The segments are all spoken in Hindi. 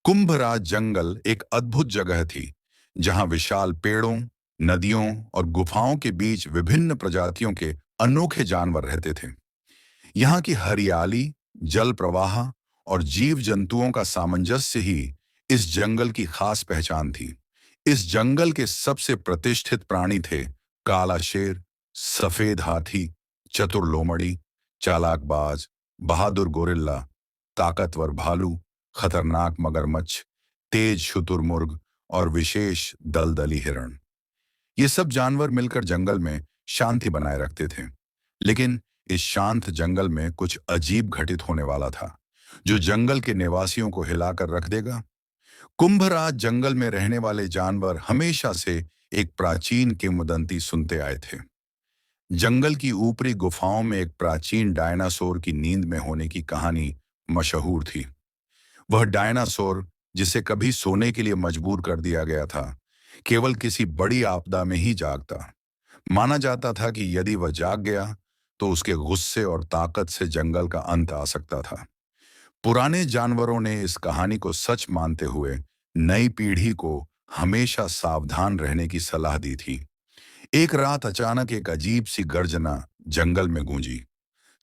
कुंभराज जंगल एक अद्भुत जगह थी जहां विशाल पेड़ों, नदियों और गुफाओं के बीच विभिन्न प्रजातियों के अनोखे जानवर रहते थे। यहाँ की हरियाली, जल प्रवाह और जीव जंतुओं का सामंजस्य ही इस जंगल की खास पहचान थी। इस जंगल के सबसे प्रतिष्ठित प्राणी थे काला शेर, सफेद हाथी, चतुर लोमड़ी, चालाक बाज, बहादुर गोरिल्ला, ताकतवर भालू, खतरनाक मगरमच्छ, तेज शुतुरमुर्ग और विशेष दलदली हिरण। ये सब जानवर मिलकर जंगल में शांति बनाए रखते थे। लेकिन इस शांत जंगल में कुछ अजीब घटित होने वाला था, जो जंगल के निवासियों को हिलाकर रख देगा। कुंभराज जंगल में रहने वाले जानवर हमेशा से एक प्राचीन किंवदंती सुनते आए थे। जंगल की ऊपरी गुफाओं में एक प्राचीन डायनासोर की नींद में होने की कहानी मशहूर थी। वह डायनासोर, जिसे कभी सोने के लिए मजबूर कर दिया गया था, केवल किसी बड़ी आपदा में ही जागता। माना जाता था कि यदि वह जाग गया तो उसके गुस्से और ताकत से जंगल का अंत आ सकता था। पुराने जानवरों ने इस कहानी को सच मानते हुए नई पीढ़ी को हमेशा सावधान रहने की सलाह दी थी। एक रात अचानक एक अजीब सी गर्जना जंगल में गूंजी।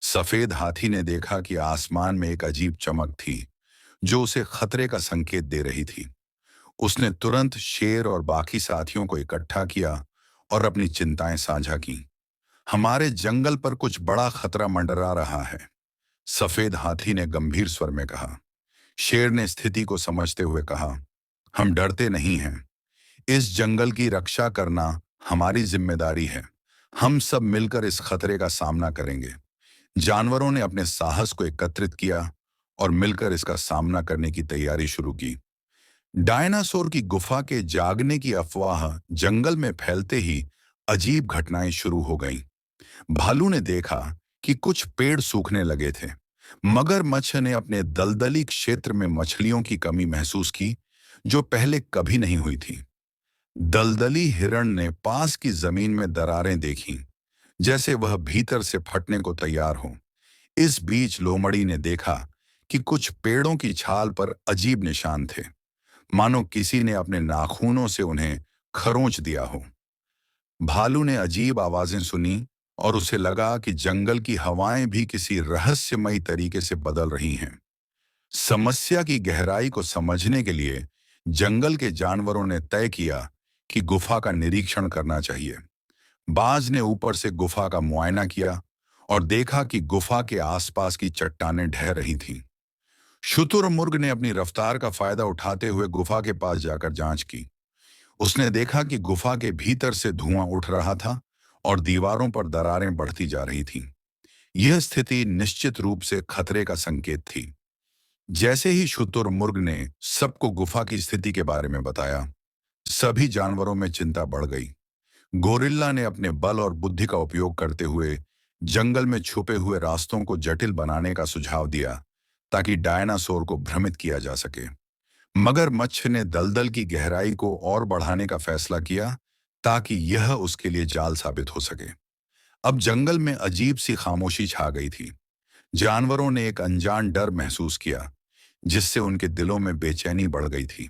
सफेद हाथी ने देखा कि आसमान में एक अजीब चमक थी, जो उसे खतरे का संकेत दे रही थी। उसने तुरंत शेर और बाकी साथियों को इकट्ठा किया और अपनी चिंताएं साझा की। हमारे जंगल पर कुछ बड़ा खतरा मंडरा रहा है, सफेद हाथी ने गंभीर स्वर में कहा। शेर ने स्थिति को समझते हुए कहा, हम डरते नहीं हैं। इस जंगल की रक्षा करना हमारी जिम्मेदारी है। हम सब मिलकर इस खतरे का सामना करेंगे। जानवरों ने अपने साहस को एकत्रित किया और मिलकर इसका सामना करने की तैयारी शुरू की। डायनासोर की गुफा के जागने की अफवाह जंगल में फैलते ही अजीब घटनाएं शुरू हो गईं। भालू ने देखा कि कुछ पेड़ सूखने लगे थे। मगरमच्छ ने अपने दलदली क्षेत्र में मछलियों की कमी महसूस की, जो पहले कभी नहीं हुई थी। दलदली हिरण ने पास की जमीन में दरारें देखीं, जैसे वह भीतर से फटने को तैयार हो। इस बीच लोमड़ी ने देखा कि कुछ पेड़ों की छाल पर अजीब निशान थे, मानो किसी ने अपने नाखूनों से उन्हें खरोंच दिया हो। भालू ने अजीब आवाजें सुनी और उसे लगा कि जंगल की हवाएं भी किसी रहस्यमयी तरीके से बदल रही हैं। समस्या की गहराई को समझने के लिए जंगल के जानवरों ने तय किया कि गुफा का निरीक्षण करना चाहिए। बाज ने ऊपर से गुफा का मुआयना किया और देखा कि गुफा के आसपास की चट्टानें ढह रही थीं। शुतुरमुर्ग ने अपनी रफ्तार का फायदा उठाते हुए गुफा के पास जाकर जांच की। उसने देखा कि गुफा के भीतर से धुआं उठ रहा था और दीवारों पर दरारें बढ़ती जा रही थीं। यह स्थिति निश्चित रूप से खतरे का संकेत थी। जैसे ही शुतुरमुर्ग ने सबको गुफा की स्थिति के बारे में बताया, सभी जानवरों में चिंता बढ़ गई। गोरिल्ला ने अपने बल और बुद्धि का उपयोग करते हुए जंगल में छुपे हुए रास्तों को जटिल बनाने का सुझाव दिया, ताकि डायनासोर को भ्रमित किया जा सके। मगरमच्छ ने दलदल की गहराई को और बढ़ाने का फैसला किया, ताकि यह उसके लिए जाल साबित हो सके। अब जंगल में अजीब सी खामोशी छा गई थी। जानवरों ने एक अनजान डर महसूस किया, जिससे उनके दिलों में बेचैनी बढ़ गई थी।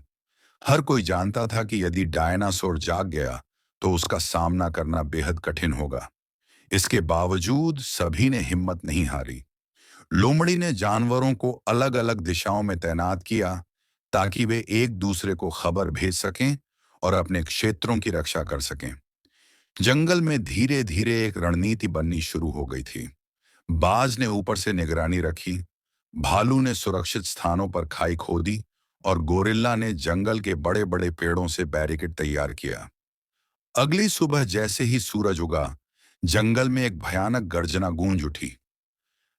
हर कोई जानता था कि यदि डायनासोर जाग गया तो उसका सामना करना बेहद कठिन होगा। इसके बावजूद सभी ने हिम्मत नहीं हारी। लोमड़ी ने जानवरों को अलग अलग दिशाओं में तैनात किया, ताकि वे एक दूसरे को खबर भेज सकें और अपने क्षेत्रों की रक्षा कर सकें। जंगल में धीरे धीरे एक रणनीति बननी शुरू हो गई थी। बाज ने ऊपर से निगरानी रखी, भालू ने सुरक्षित स्थानों पर खाई खोदी और गोरिल्ला ने जंगल के बड़े बड़े पेड़ों से बैरिकेड तैयार किया। अगली सुबह जैसे ही सूरज उगा, जंगल में एक भयानक गर्जना गूंज उठी।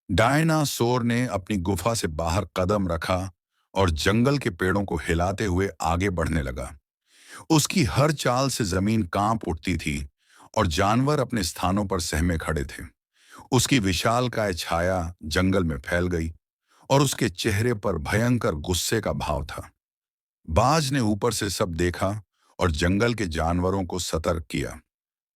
डायनासोर ने अपनी गुफा से बाहर कदम रखा और जंगल के पेड़ों को हिलाते हुए आगे बढ़ने लगा। उसकी हर चाल से जमीन कांप उठती थी और जानवर अपने स्थानों पर सहमे खड़े थे। उसकी विशालकाय छाया जंगल में फैल गई और उसके चेहरे पर भयंकर गुस्से का भाव था। बाज ने ऊपर से सब देखा और जंगल के जानवरों को सतर्क किया।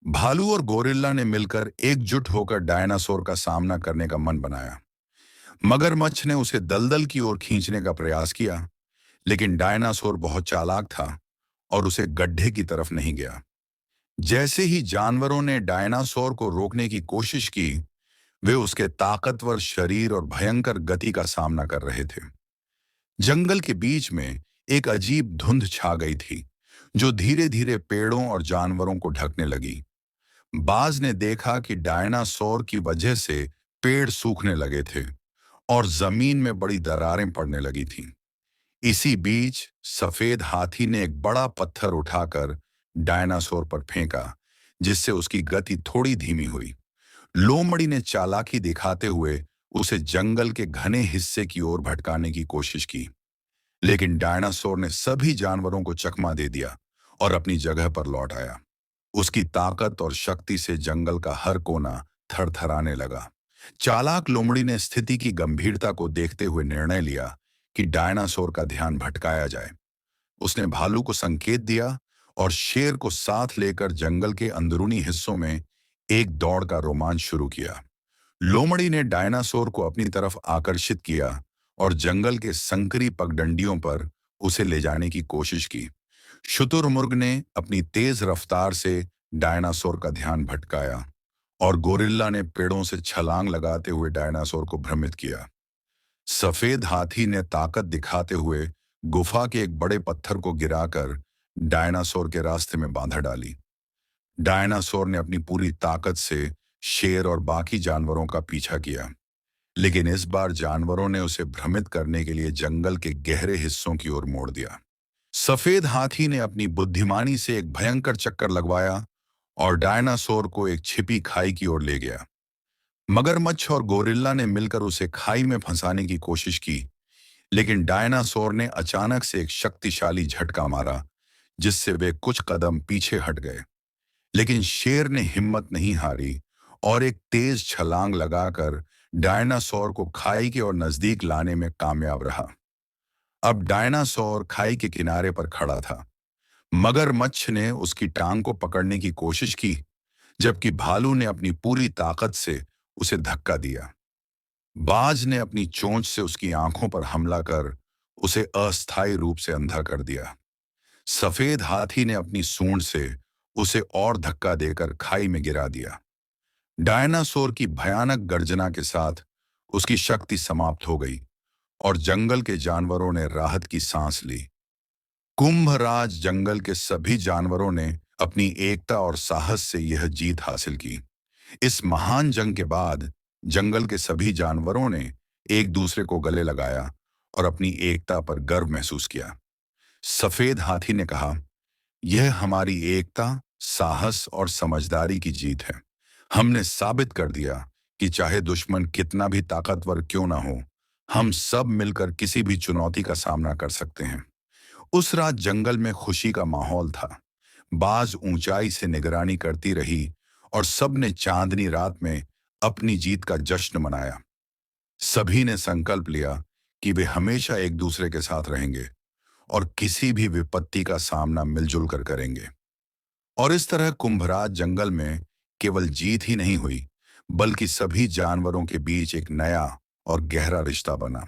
भालू और गोरिल्ला ने मिलकर एकजुट होकर डायनासोर का सामना करने का मन बनाया। मगरमच्छ ने उसे दलदल की ओर खींचने का प्रयास किया, लेकिन डायनासोर बहुत चालाक था और उसे गड्ढे की तरफ नहीं गया। जैसे ही जानवरों ने डायनासोर को रोकने की कोशिश की, वे उसके ताकतवर शरीर और भयंकर गति का सामना कर रहे थे। जंगल के बीच में एक अजीब धुंध छा गई थी, जो धीरे धीरे पेड़ों और जानवरों को ढकने लगी। बाज ने देखा कि डायनासोर की वजह से पेड़ सूखने लगे थे और जमीन में बड़ी दरारें पड़ने लगी थीं। इसी बीच सफेद हाथी ने एक बड़ा पत्थर उठाकर डायनासोर पर फेंका, जिससे उसकी गति थोड़ी धीमी हुई। लोमड़ी ने चालाकी दिखाते हुए उसे जंगल के घने हिस्से की ओर भटकाने की कोशिश की, लेकिन डायनासोर ने सभी जानवरों को चकमा दे दिया और अपनी जगह पर लौट आया। उसकी ताकत और शक्ति से जंगल का हर कोना थरथराने लगा। चालाक लोमड़ी ने स्थिति की गंभीरता को देखते हुए निर्णय लिया कि डायनासोर का ध्यान भटकाया जाए। उसने भालू को संकेत दिया और शेर को साथ लेकर जंगल के अंदरूनी हिस्सों में एक दौड़ का रोमांच शुरू किया। लोमड़ी ने डायनासोर को अपनी तरफ आकर्षित किया और जंगल के संकरी पगडंडियों पर उसे ले जाने की कोशिश की। शुतुरमुर्ग ने अपनी तेज रफ्तार से डायनासोर का ध्यान भटकाया और गोरिल्ला ने पेड़ों से छलांग लगाते हुए डायनासोर को भ्रमित किया। सफेद हाथी ने ताकत दिखाते हुए गुफा के एक बड़े पत्थर को गिराकर डायनासोर के रास्ते में बाधा डाली। डायनासोर ने अपनी पूरी ताकत से शेर और बाकी जानवरों का पीछा किया, लेकिन इस बार जानवरों ने उसे भ्रमित करने के लिए जंगल के गहरे हिस्सों की ओर मोड़ दिया। सफेद हाथी ने अपनी बुद्धिमानी से एक भयंकर चक्कर लगवाया और डायनासोर को एक छिपी खाई की ओर ले गया। मगरमच्छ और गोरिल्ला ने मिलकर उसे खाई में फंसाने की कोशिश की, लेकिन डायनासोर ने अचानक से एक शक्तिशाली झटका मारा, जिससे वे कुछ कदम पीछे हट गए। लेकिन शेर ने हिम्मत नहीं हारी और एक तेज छलांग लगाकर डायनासोर को खाई के और नजदीक लाने में कामयाब रहा। अब डायनासोर खाई के किनारे पर खड़ा था। मगरमच्छ ने उसकी टांग को पकड़ने की कोशिश की, जबकि भालू ने अपनी पूरी ताकत से उसे धक्का दिया। बाज ने अपनी चोंच से उसकी आंखों पर हमला कर उसे अस्थायी रूप से अंधा कर दिया। सफेद हाथी ने अपनी सूंड से उसे और धक्का देकर खाई में गिरा दिया। डायनासोर की भयानक गर्जना के साथ उसकी शक्ति समाप्त हो गई और जंगल के जानवरों ने राहत की सांस ली। कुंभराज जंगल के सभी जानवरों ने अपनी एकता और साहस से यह जीत हासिल की। इस महान जंग के बाद जंगल के सभी जानवरों ने एक दूसरे को गले लगाया और अपनी एकता पर गर्व महसूस किया। सफेद हाथी ने कहा, यह हमारी एकता, साहस और समझदारी की जीत है। हमने साबित कर दिया कि चाहे दुश्मन कितना भी ताकतवर क्यों ना हो, हम सब मिलकर किसी भी चुनौती का सामना कर सकते हैं। उस रात जंगल में खुशी का माहौल था। बाज ऊंचाई से निगरानी करती रही और सबने चांदनी रात में अपनी जीत का जश्न मनाया। सभी ने संकल्प लिया कि वे हमेशा एक दूसरे के साथ रहेंगे और किसी भी विपत्ति का सामना मिलजुल कर करेंगे। और इस तरह कुंभराज जंगल में केवल जीत ही नहीं हुई, बल्कि सभी जानवरों के बीच एक नया और गहरा रिश्ता बना।